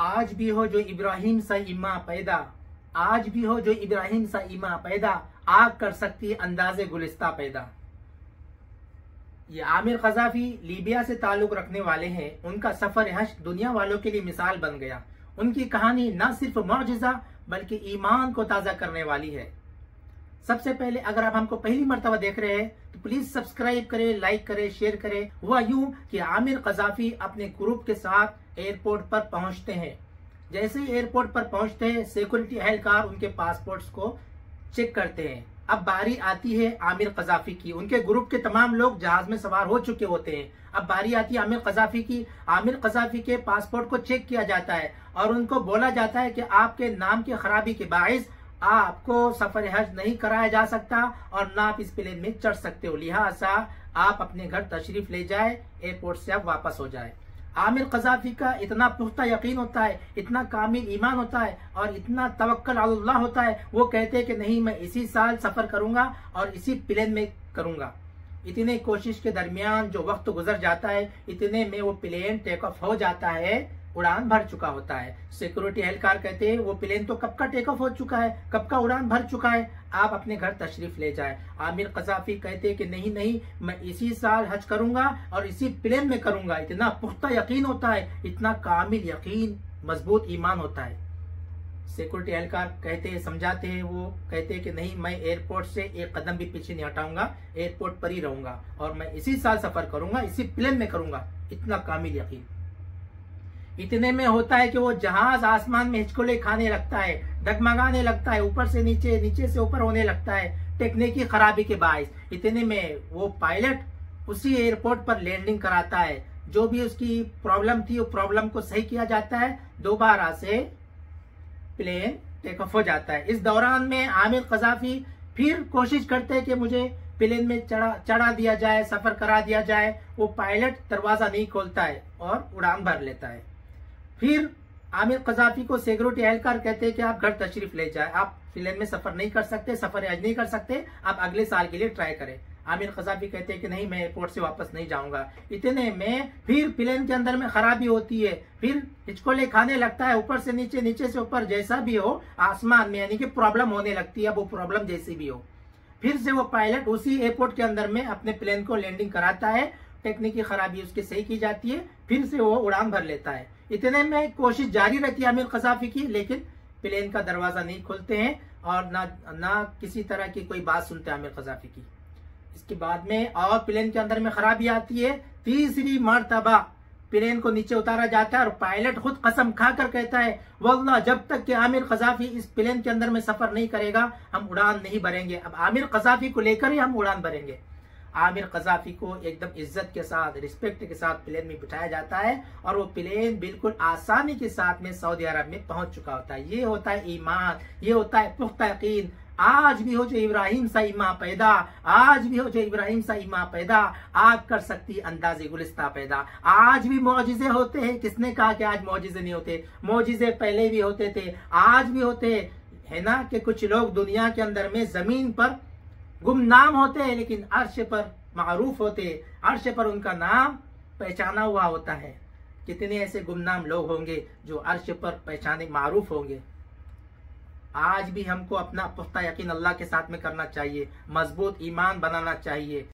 आज भी हो जो इब्राहिम सा ईमा पैदा, आज भी हो जो इब्राहिम सा ईमा पैदा, आग कर सकती अंदाजे गुलिस्ता पैदा। ये आमिर कज़ाफ़ी लीबिया से ताल्लुक रखने वाले हैं। उनका सफर हज दुनिया वालों के लिए मिसाल बन गया। उनकी कहानी न सिर्फ मौजिज़ा बल्कि ईमान को ताज़ा करने वाली है। सबसे पहले अगर आप हमको पहली मर्तबा देख रहे हैं तो प्लीज सब्सक्राइब करें, लाइक करें, शेयर करें। हुआ यूं कि आमिर कज़ाफ़ी अपने ग्रुप के साथ एयरपोर्ट पर पहुंचते हैं। जैसे ही एयरपोर्ट पर पहुंचते हैं सिक्योरिटी एहलकार उनके पासपोर्ट्स को चेक करते हैं। अब बारी आती है आमिर कज़ाफ़ी की। उनके ग्रुप के तमाम लोग जहाज में सवार हो चुके होते हैं। अब बारी आती है आमिर कज़ाफ़ी की। आमिर कज़ाफ़ी के पासपोर्ट को चेक किया जाता है और उनको बोला जाता है कि आपके नाम की खराबी के बाइस आपको सफर हज नहीं कराया जा सकता और ना आप इस प्लेन में चढ़ सकते हो, लिहाजा आप अपने घर तशरीफ ले जाए, एयरपोर्ट से आप वापस हो जाए। आमिर कज़ाफ़ी का इतना पुख्ता यकीन होता है, इतना कामिल ईमान होता है और इतना तवक्कुल अल्लाह होता है। वो कहते हैं कि नहीं, मैं इसी साल सफर करूंगा और इसी प्लेन में करूंगा। इतने कोशिश के दरमियान जो वक्त गुजर जाता है, इतने में वो प्लेन टेक ऑफ हो जाता है, उड़ान भर चुका होता है। सिक्योरिटी एहलकार कहते हैं वो प्लेन तो कब का टेक ऑफ हो चुका है, कब का उड़ान भर चुका है, आप अपने घर तशरीफ ले जाए। आमिर कज़ाफ़ी कहते हैं कि नहीं नहीं, मैं इसी साल हज करूंगा और इसी प्लेन में करूंगा। इतना पुख्ता यकीन होता है, इतना कामिल यकीन, मजबूत ईमान होता है। सिक्योरिटी एहलकार कहते हैं, समझाते हैं, वो कहते हैं कि नहीं, मैं एयरपोर्ट से एक कदम भी पीछे नहीं हटाऊंगा, एयरपोर्ट पर ही रहूंगा और मैं इसी साल सफर करूंगा, इसी प्लेन में करूंगा। इतना कामिल यकीन। इतने में होता है कि वो जहाज आसमान में हिचकोले खाने लगता है, डगमगाने लगता है, ऊपर से नीचे, नीचे से ऊपर होने लगता है टेक्निकी खराबी के बाइस। इतने में वो पायलट उसी एयरपोर्ट पर लैंडिंग कराता है। जो भी उसकी प्रॉब्लम थी वो प्रॉब्लम को सही किया जाता है, दोबारा से प्लेन टेक ऑफ हो जाता है। इस दौरान में आमिर कज़ाफ़ी फिर कोशिश करते हैं कि मुझे प्लेन में चढ़ा दिया जाए, सफर करा दिया जाए। वो पायलट दरवाजा नहीं खोलता है और उड़ान भर लेता है। फिर आमिर कज़ाफ़ी को सिक्योरिटी एहलकार कहते हैं कि आप घर तशरीफ ले जाए, आप प्लेन में सफर नहीं कर सकते, सफर हज नहीं कर सकते, आप अगले साल के लिए ट्राई करें। आमिर कज़ाफ़ी कहते हैं कि नहीं, मैं एयरपोर्ट से वापस नहीं जाऊंगा। इतने में फिर प्लेन के अंदर में खराबी होती है, फिर हिचकोले खाने लगता है, ऊपर से नीचे, नीचे से ऊपर, जैसा भी हो आसमान में, यानी कि प्रॉब्लम होने लगती है। वो प्रॉब्लम जैसी भी हो, फिर से वो पायलट उसी एयरपोर्ट के अंदर में अपने प्लेन को लैंडिंग कराता है, टेक्निकी खराबी उसकी सही की जाती है, फिर से वो उड़ान भर लेता है। इतने में कोशिश जारी रहती है आमिर कज़ाफ़ी की, लेकिन प्लेन का दरवाजा नहीं खोलते हैं और ना किसी तरह की कोई बात सुनते हैं आमिर कज़ाफ़ी की। इसके बाद में और प्लेन के अंदर में खराबी आती है। तीसरी मर्तबा प्लेन को नीचे उतारा जाता है और पायलट खुद कसम खाकर कहता है, वल्लाह जब तक कि आमिर कज़ाफ़ी इस प्लेन के अंदर में सफर नहीं करेगा हम उड़ान नहीं भरेंगे। अब आमिर कज़ाफ़ी को लेकर ही हम उड़ान भरेंगे। आमिर कज़ाफ़ी को एकदम इज्जत के साथ, रिस्पेक्ट के साथ प्लेन में बिठाया जाता है और वो प्लेन बिल्कुल आसानी के साथ में सऊदी अरब में पहुंच चुका होता है। ये होता है ईमान, ये होता है पुख्ता यकीन। आज भी हो जो इब्राहिम सा ईमा पैदा, आज भी हो जो इब्राहिम सा ईमा पैदा, आग कर सकती अंदाजे गुलिस्ता पैदा। आज भी मौजिज़े होते हैं। किसने कहा कि आज मौजिज़े नहीं होते? मौजिज़े पहले भी होते थे, आज भी होते है ना। कि कुछ लोग दुनिया के अंदर में जमीन पर गुमनाम होते हैं लेकिन अर्श पर मारूफ होते, अर्श पर उनका नाम पहचाना हुआ होता है। कितने ऐसे गुमनाम लोग होंगे जो अर्श पर पहचाने मारूफ होंगे। आज भी हमको अपना पुख्ता यकीन अल्लाह के साथ में करना चाहिए, मजबूत ईमान बनाना चाहिए।